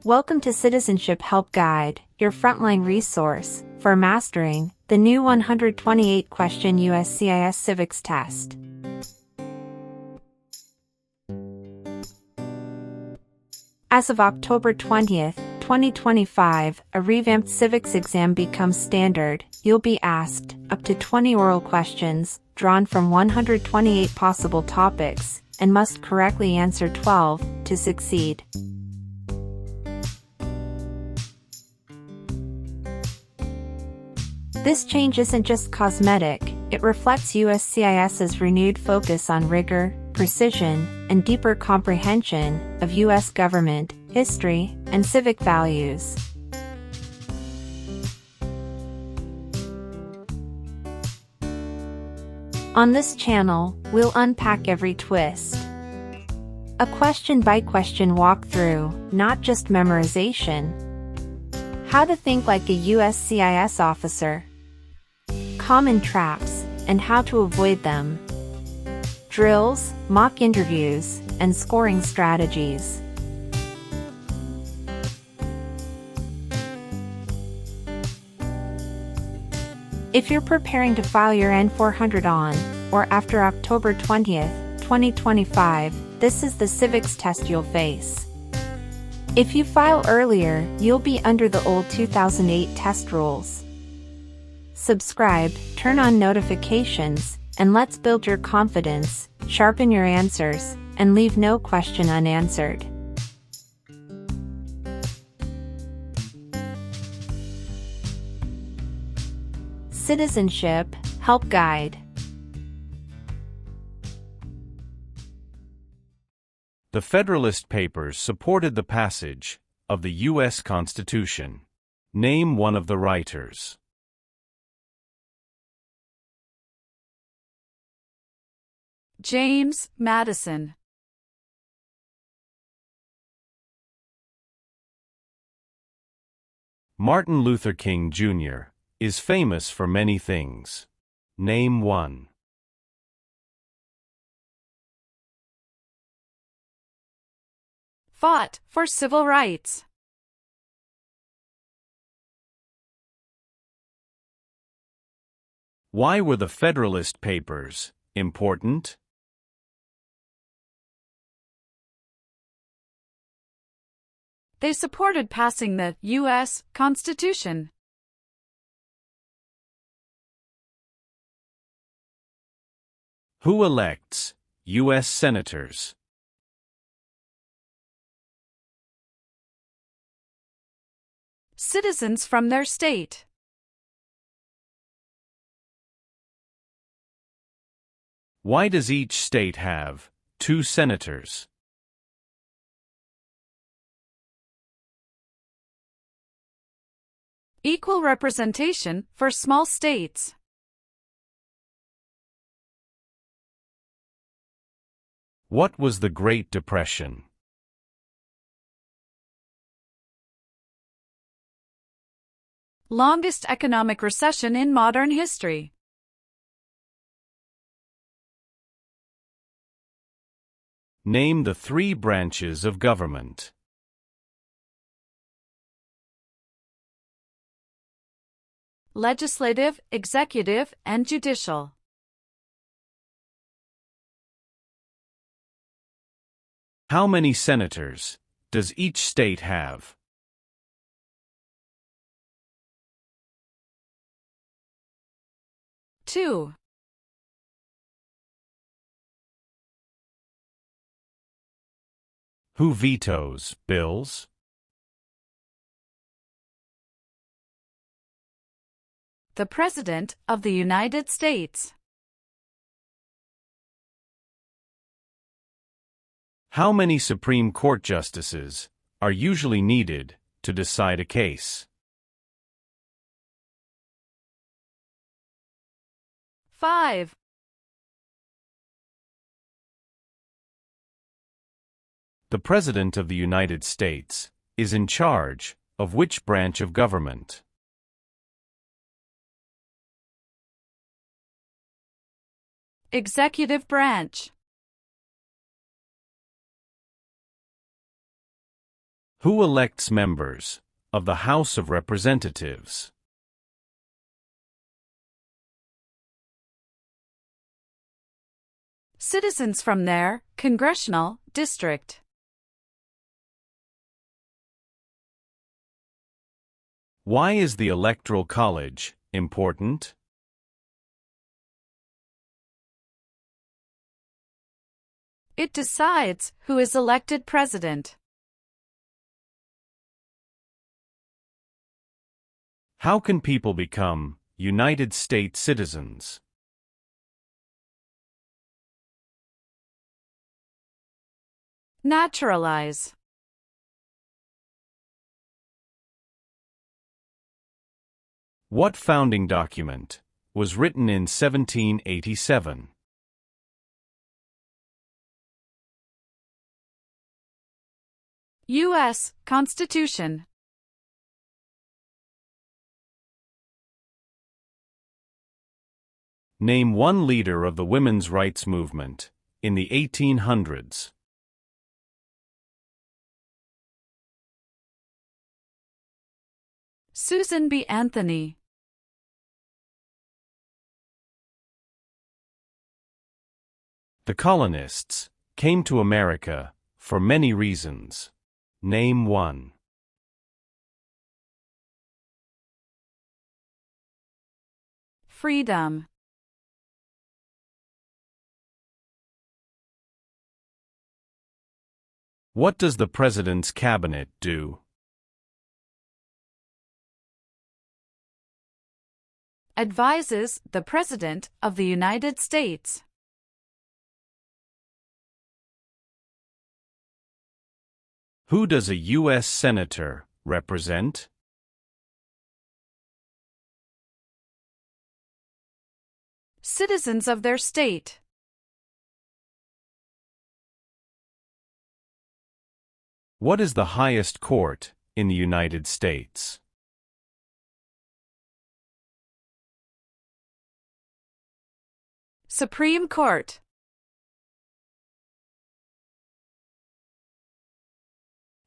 Welcome to Citizenship Help Guide, your frontline resource for mastering the new 128-question USCIS Civics test. As of October 20th, 2025, a revamped civics exam becomes standard. You'll be asked up to 20 oral questions, drawn from 128 possible topics, and must correctly answer 12 to succeed. This change isn't just cosmetic, it reflects USCIS's renewed focus on rigor, precision, and deeper comprehension of U.S. government, history, and civic values. On this channel, we'll unpack every twist. A question-by-question walkthrough, not just memorization. How to think like a USCIS officer. Common traps, and how to avoid them. Drills, mock interviews, and scoring strategies. If you're preparing to file your I-400 on or after October 20th, 2025, this is the civics test you'll face. If you file earlier, you'll be under the old 2008 test rules. Subscribe, turn on notifications, and let's build your confidence, sharpen your answers, and leave no question unanswered. Citizenship Help Guide. The Federalist Papers supported the passage of the U.S. Constitution. Name one of the writers. James Madison. Martin Luther King, Jr. is famous for many things. Name one. Fought for civil rights. Why were the Federalist Papers important? They supported passing the U.S. Constitution. Who elects U.S. senators? Citizens from their state. Why does each state have 2 senators? Equal representation for small states. What was the Great Depression? Longest economic recession in modern history. Name the 3 branches of government. Legislative, executive, and judicial. How many senators does each state have? Two. Who vetoes bills? The President of the United States. How many Supreme Court justices are usually needed to decide a case? 5. The President of the United States is in charge of which branch of government? Executive branch. Who elects members of the House of Representatives? Citizens from their congressional district. Why is the Electoral College important? It decides who is elected president. How can people become United States citizens? Naturalize. What founding document was written in 1787? U.S. Constitution. Name one leader of the women's rights movement in the 1800s. Susan B. Anthony. The colonists came to America for many reasons. Name one. Freedom. What does the President's Cabinet do? Advises the President of the United States. Who does a U.S. Senator represent? Citizens of their state. What is the highest court in the United States? Supreme Court.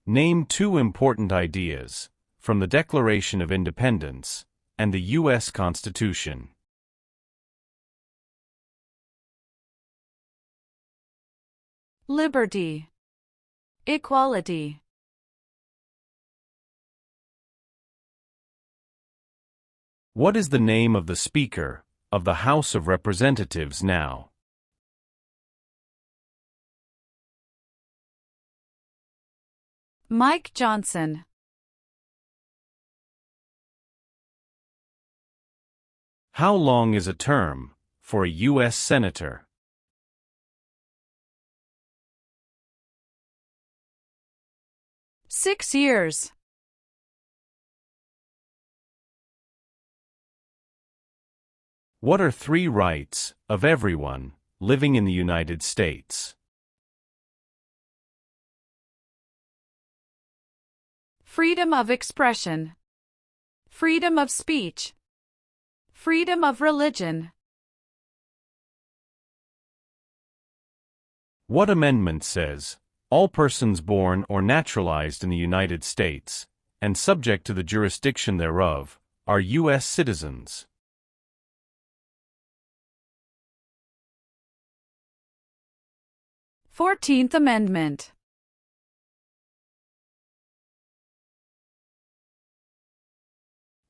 Name two important ideas from the Declaration of Independence and the U.S. Constitution. Liberty. Equality. What is the name of the Speaker of the House of Representatives now? Mike Johnson. How long is a term for a U.S. Senator? Six years. What are three rights of everyone living in the United States? Freedom of expression. Freedom of speech. Freedom of religion. What amendment says, all persons born or naturalized in the United States, and subject to the jurisdiction thereof, are U.S. citizens? 14th Amendment.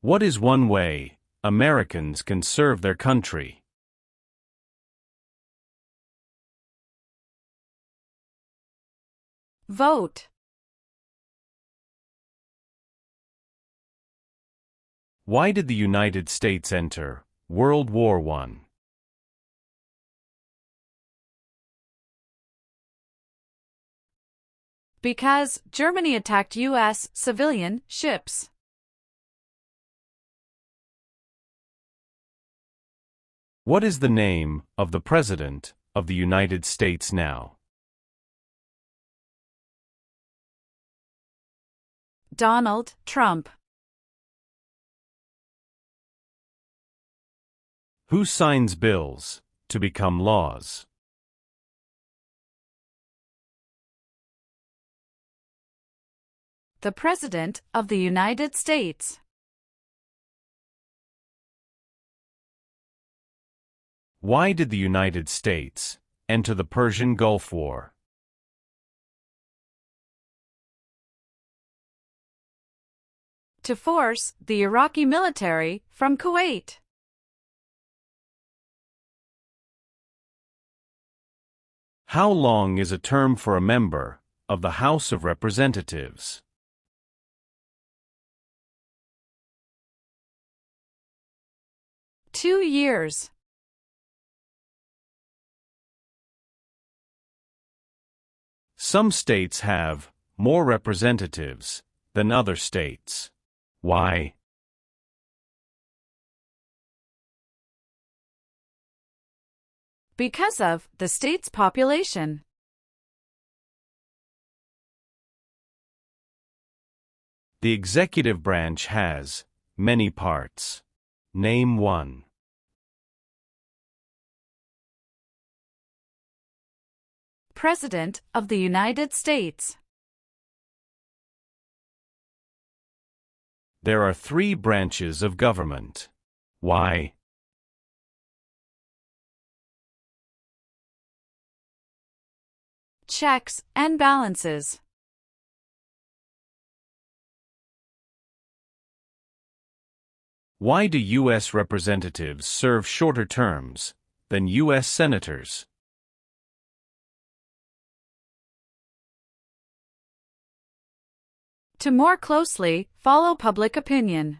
What is one way Americans can serve their country? Vote. Why did the United States enter World War I? Because Germany attacked U.S. civilian ships. What is the name of the President of the United States now? Donald Trump. Who signs bills to become laws? The President of the United States. Why did the United States enter the Persian Gulf War? To force the Iraqi military from Kuwait. How long is a term for a member of the House of Representatives? 2 years. Some states have more representatives than other states. Why? Because of the state's population. The executive branch has many parts. Name one. President of the United States. There are 3 branches of government. Why? Checks and balances. Why do U.S. representatives serve shorter terms than U.S. senators? To more closely follow public opinion.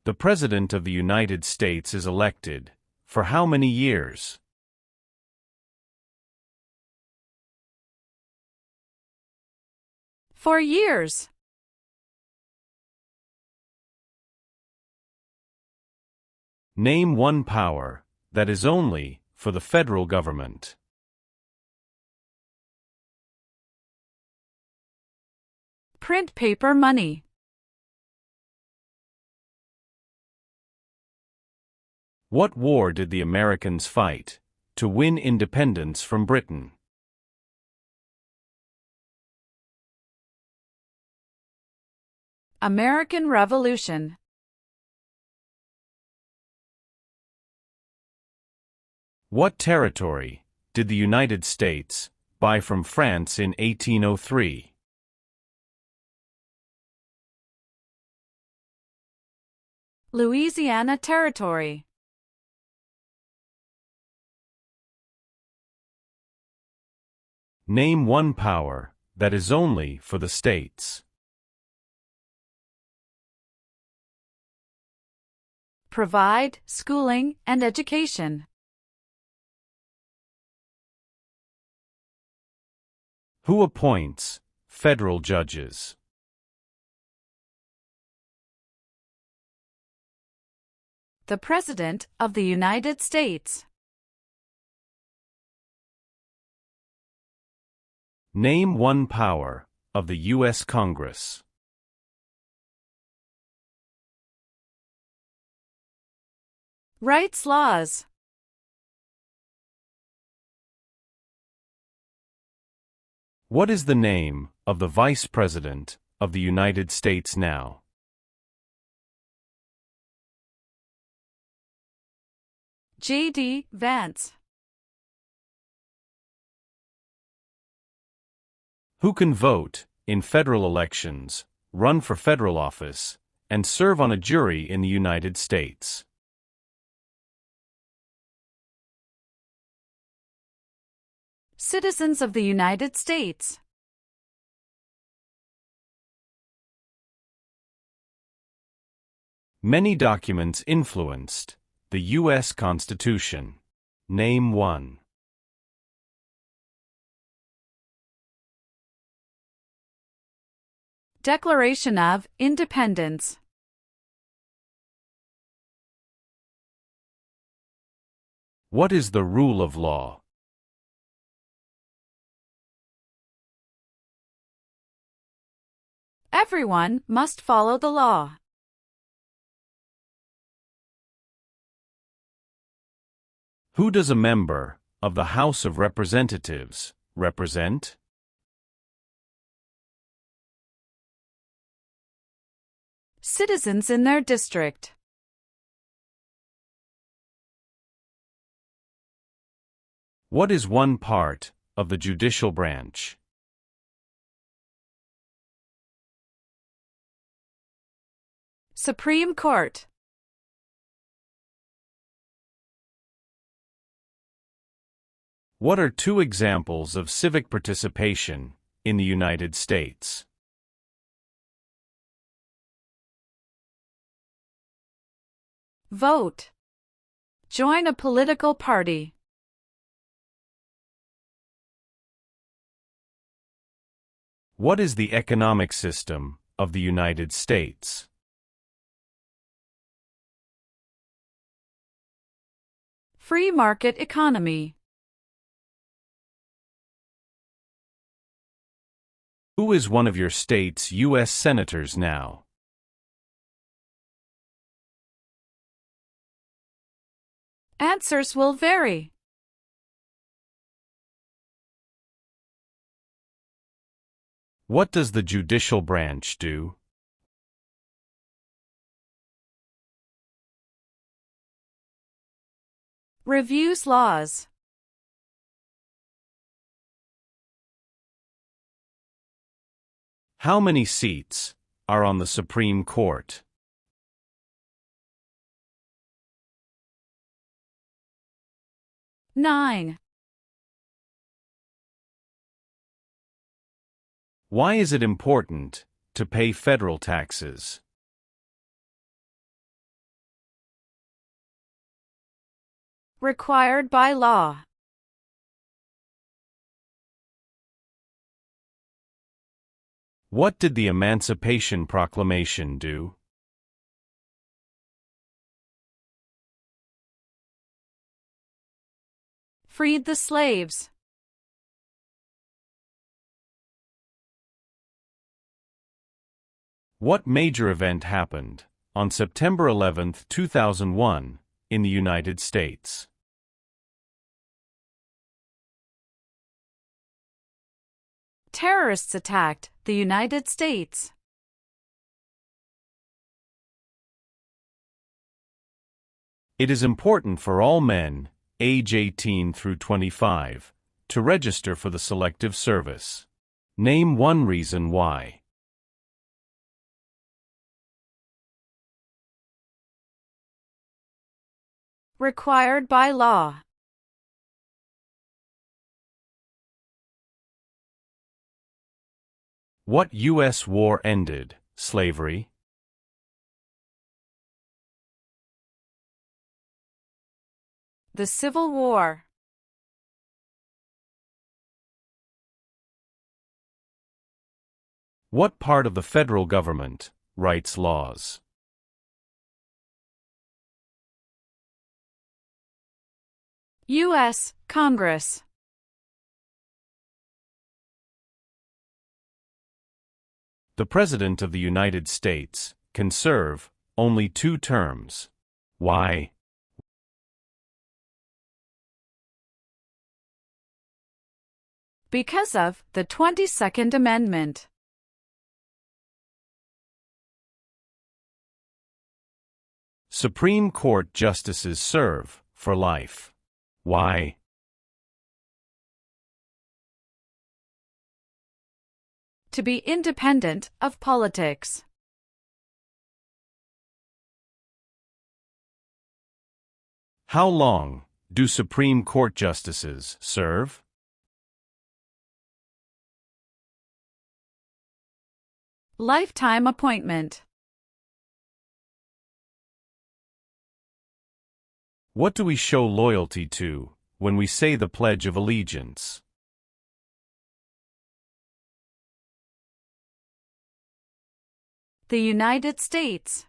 The President of the United States is elected for how many years? For years. Name one power that is only for the federal government. Print paper money. What war did the Americans fight to win independence from Britain? American Revolution. What territory did the United States buy from France in 1803? Louisiana Territory. Name one power that is only for the states. Provide schooling and education. Who appoints federal judges? The President of the United States. Name one power of the U.S. Congress. Writes laws. What is the name of the Vice President of the United States now? J.D. Vance. Who can vote in federal elections, run for federal office, and serve on a jury in the United States? Citizens of the United States. Many documents influenced the U.S. Constitution. Name one. Declaration of Independence. What is the rule of law? Everyone must follow the law. Who does a member of the House of Representatives represent? Citizens in their district. What is one part of the judicial branch? Supreme Court. What are two examples of civic participation in the United States? Vote. Join a political party. What is the economic system of the United States? Free market economy. Who is one of your state's U.S. senators now? Answers will vary. What does the judicial branch do? Reviews laws. How many seats are on the Supreme Court? Nine. Why is it important to pay federal taxes? Required by law. What did the Emancipation Proclamation do? Freed the slaves. What major event happened on September 11, 2001, in the United States? Terrorists attacked the United States. It is important for all men, age 18 through 25, to register for the Selective Service. Name one reason why. Required by law. What U.S. war ended slavery? The Civil War. What part of the federal government writes laws? U.S. Congress. The President of the United States can serve only 2 terms. Why? Because of the 22nd Amendment. Supreme Court justices serve for life. Why? To be independent of politics. How long do Supreme Court justices serve? Lifetime appointment. What do we show loyalty to when we say the Pledge of Allegiance? The United States.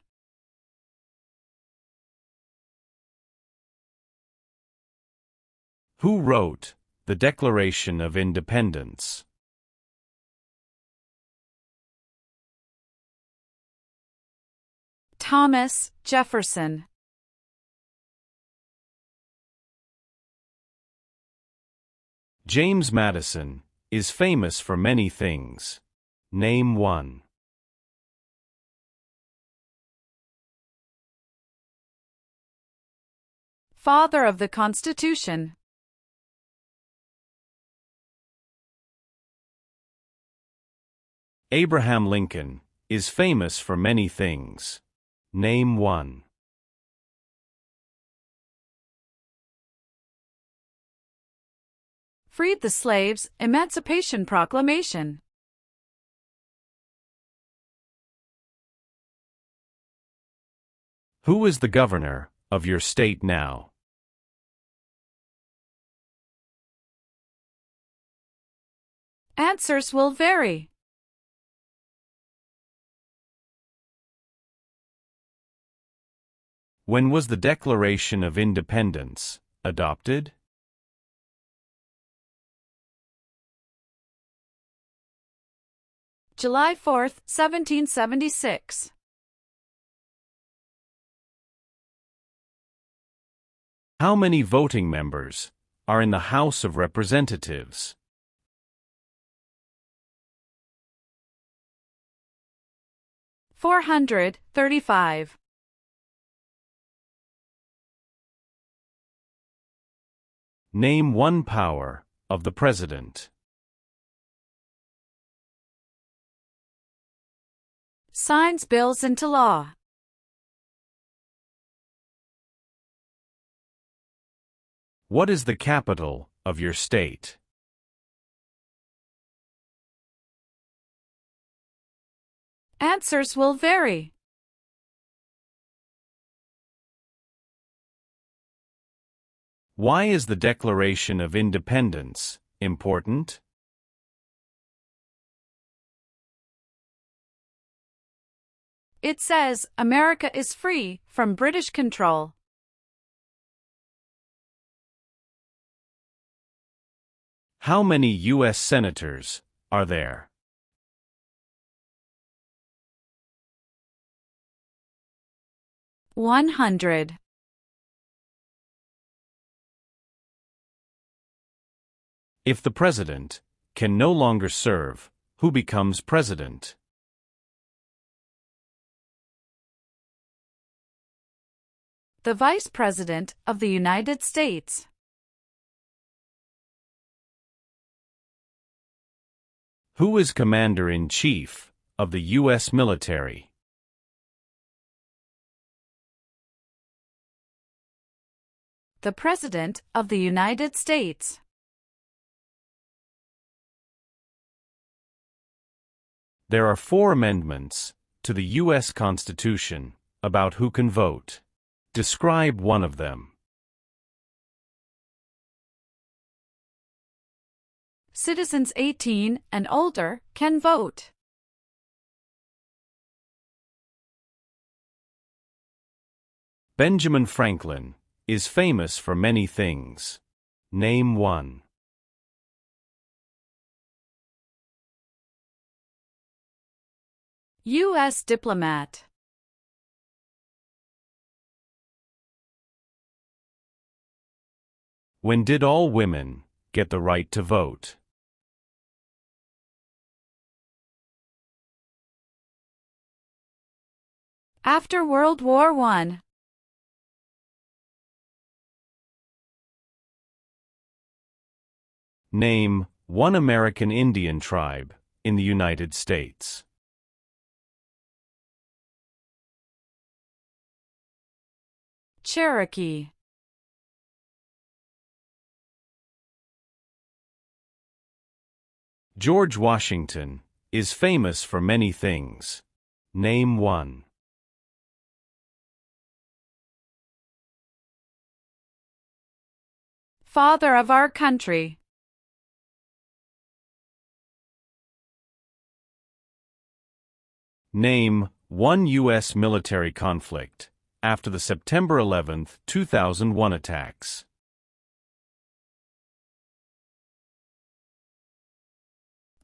Who wrote the Declaration of Independence? Thomas Jefferson. James Madison is famous for many things. Name one. Father of the Constitution. Abraham Lincoln is famous for many things. Name one. Freed the slaves, Emancipation Proclamation. Who is the governor of your state now? Answers will vary. When was the Declaration of Independence adopted? July 4, 1776. How many voting members are in the House of Representatives? 435. Name one power of the President. Signs bills into law. What is the capital of your state? Answers will vary. Why is the Declaration of Independence important? It says America is free from British control. How many U.S. senators are there? $100. If the president can no longer serve, who becomes president? The Vice President of the United States. Who is Commander-in-Chief of the U.S. military? The President of the United States. There are 4 amendments to the U.S. Constitution about who can vote. Describe one of them. Citizens 18 and older can vote. Benjamin Franklin is famous for many things. Name one. U.S. diplomat. When did all women get the right to vote? After World War I. Name one American Indian tribe in the United States. Cherokee. George Washington is famous for many things. Name one. Father of our country. Name one U.S. military conflict after the September 11, 2001 attacks.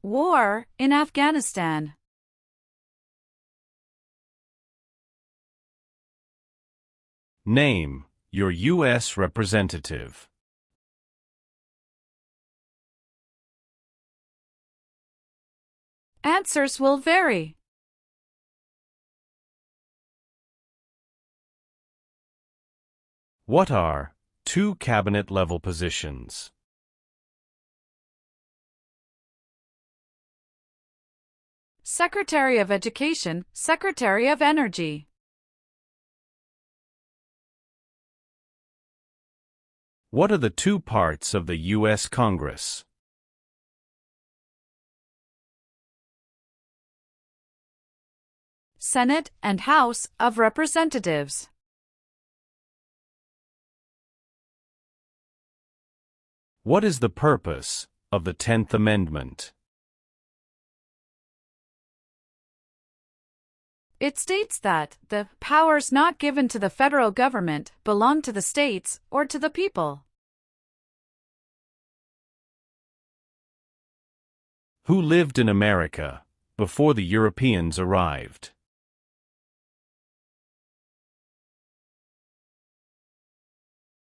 War in Afghanistan. Name your U.S. representative. Answers will vary. What are two cabinet-level positions? Secretary of Education, Secretary of Energy. What are the two parts of the U.S. Congress? Senate and House of Representatives. What is the purpose of the 10th Amendment? It states that the powers not given to the federal government belong to the states or to the people. Who lived in America before the Europeans arrived?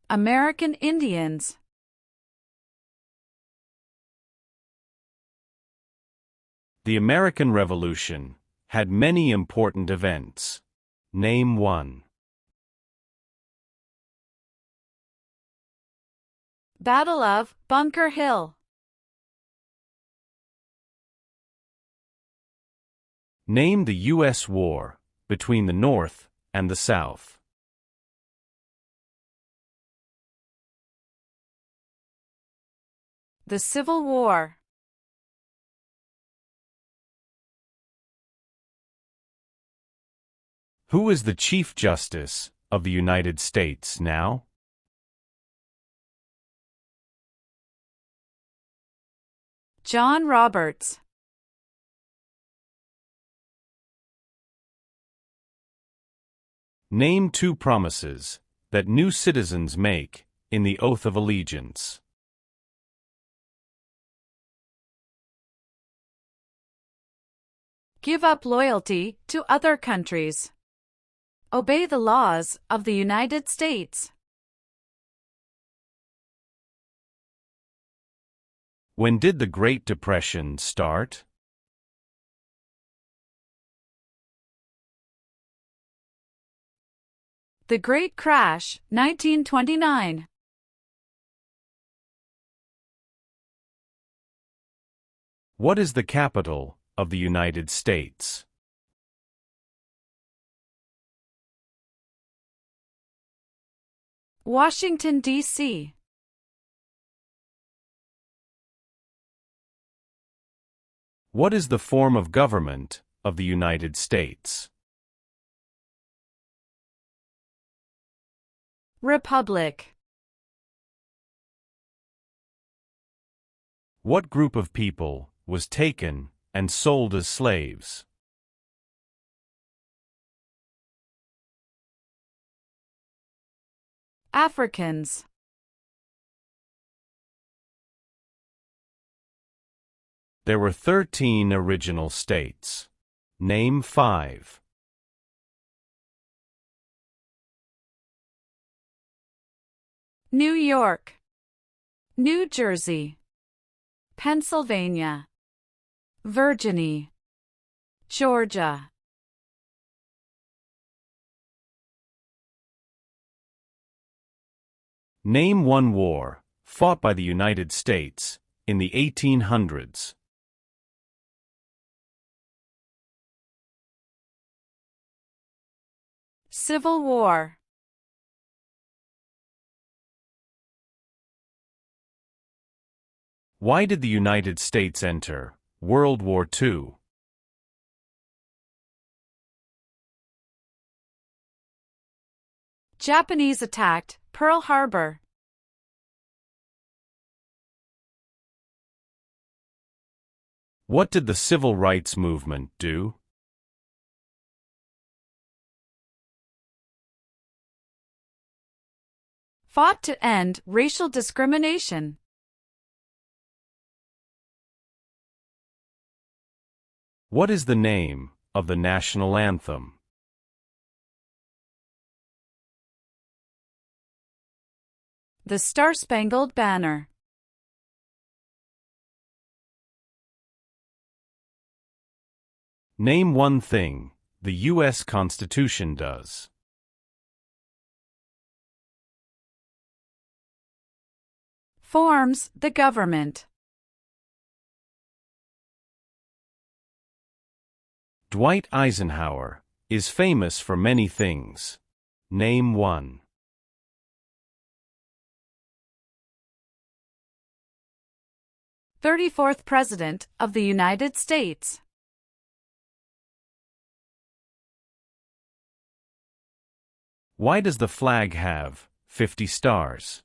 American Indians. The American Revolution had many important events. Name one. Battle of Bunker Hill. Name the U.S. war between the North and the South. The Civil War. Who is the Chief Justice of the United States now? John Roberts. Name two promises that new citizens make in the Oath of Allegiance. Give up loyalty to other countries. Obey the laws of the United States. When did the Great Depression start? The Great Crash, 1929. What is the capital of the United States? Washington, D.C. What is the form of government of the United States? Republic. What group of people was taken and sold as slaves? Africans. There were 13 original states. Name 5. New York. New Jersey. Pennsylvania. Virginia. Georgia. Name one war fought by the United States in the 1800s. Civil War. Why did the United States enter World War II? Japanese attacked Pearl Harbor. What did the Civil Rights Movement do? Fought to end racial discrimination. What is the name of the national anthem? The Star-Spangled Banner. Name one thing the U.S. Constitution does. Forms the government. Dwight Eisenhower is famous for many things. Name one. 34th President of the United States. Why does the flag have 50 stars?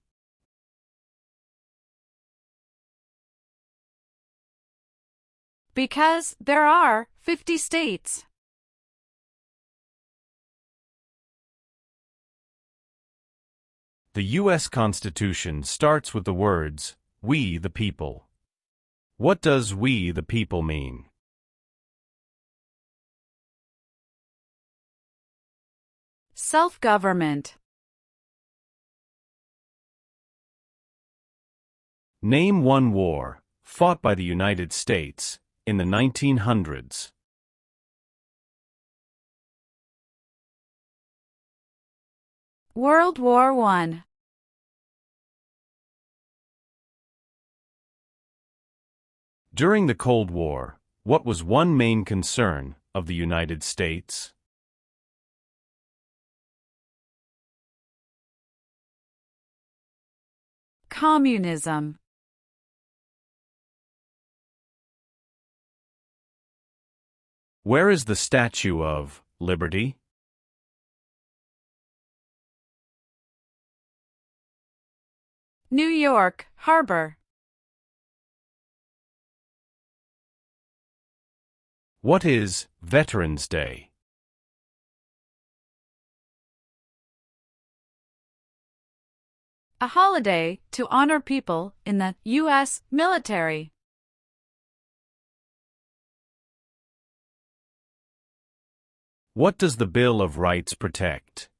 Because there are 50 states. The U.S. Constitution starts with the words, "We the people." What does "we the people" mean? Self-government. Name one war fought by the United States in the 1900s. World War I. During the Cold War, what was one main concern of the United States? Communism. Where is the Statue of Liberty? New York Harbor. What is Veterans Day? A holiday to honor people in the U.S. military. What does the Bill of Rights protect?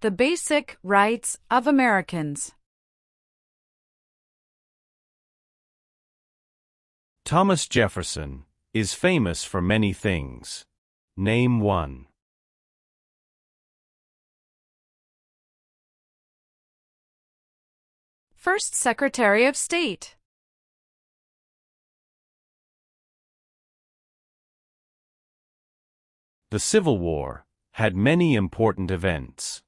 The basic rights of Americans. Thomas Jefferson is famous for many things. Name one. First Secretary of State. The Civil War had many important events.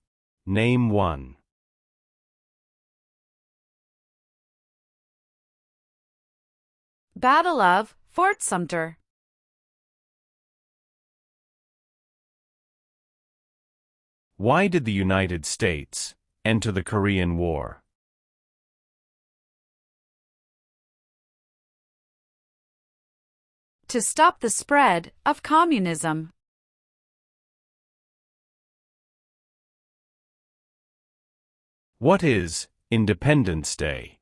Name one. Battle of Fort Sumter. Why did the United States enter the Korean War? To stop the spread of communism. What is Independence Day?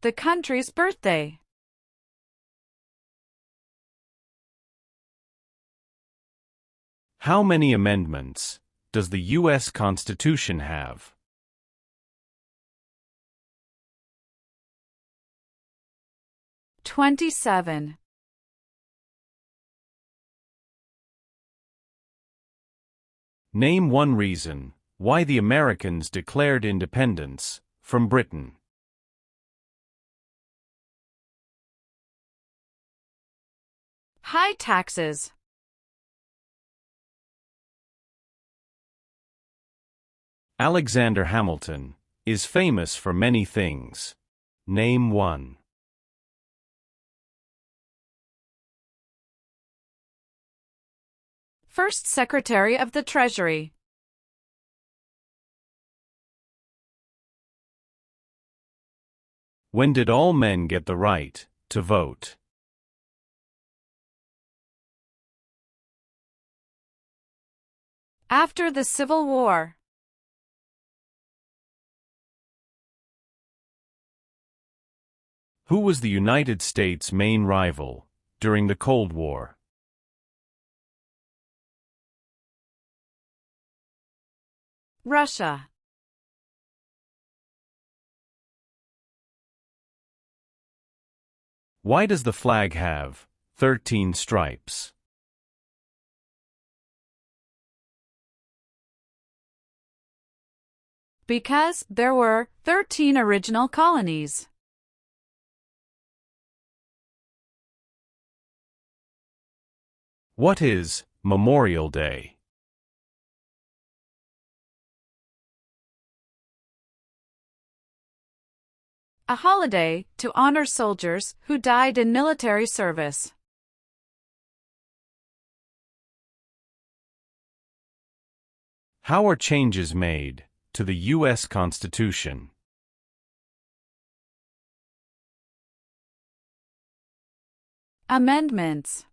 The country's birthday. How many amendments does the U.S. Constitution have? $27. Name one reason why the Americans declared independence from Britain. High taxes. Alexander Hamilton is famous for many things. Name one. First Secretary of the Treasury. When did all men get the right to vote? After the Civil War. Who was the United States' main rival during the Cold War? Russia. Why does the flag have 13 stripes? Because there were 13 original colonies. What is Memorial Day? A holiday to honor soldiers who died in military service. How are changes made to the U.S. Constitution? Amendments.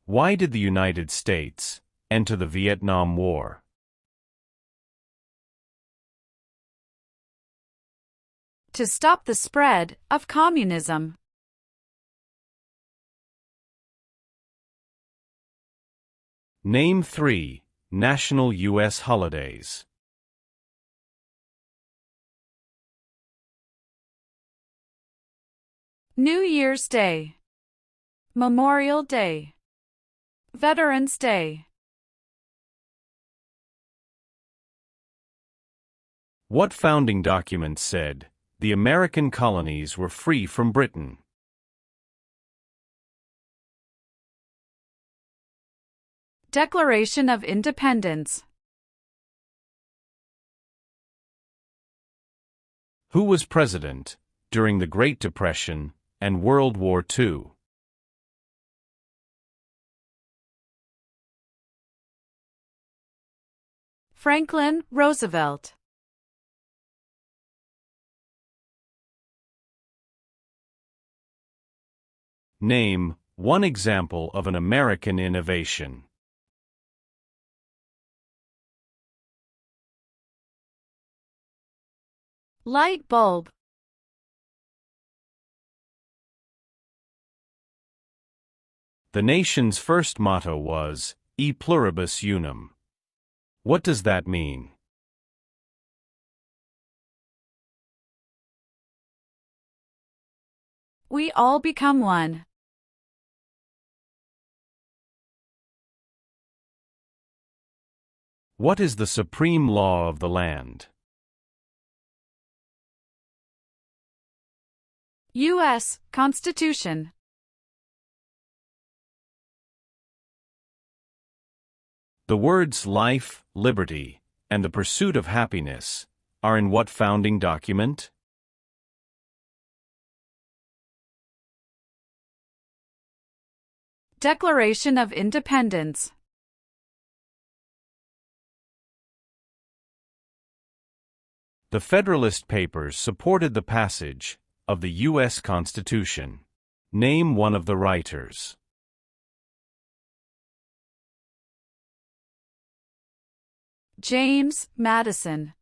Why did the United States enter the Vietnam War? To stop the spread of communism. Name 3 national U.S. holidays. New Year's Day, Memorial Day, Veterans Day. What founding document said the American colonies were free from Britain? Declaration of Independence. Who was president during the Great Depression and World War II? Franklin Roosevelt. Name one example of an American innovation. Light bulb. The nation's first motto was E pluribus unum. What does that mean? We all become one. What is the supreme law of the land? U.S. Constitution. The words life, liberty, and the pursuit of happiness are in what founding document? Declaration of Independence. The Federalist Papers supported the passage of the U.S. Constitution. Name one of the writers. James Madison.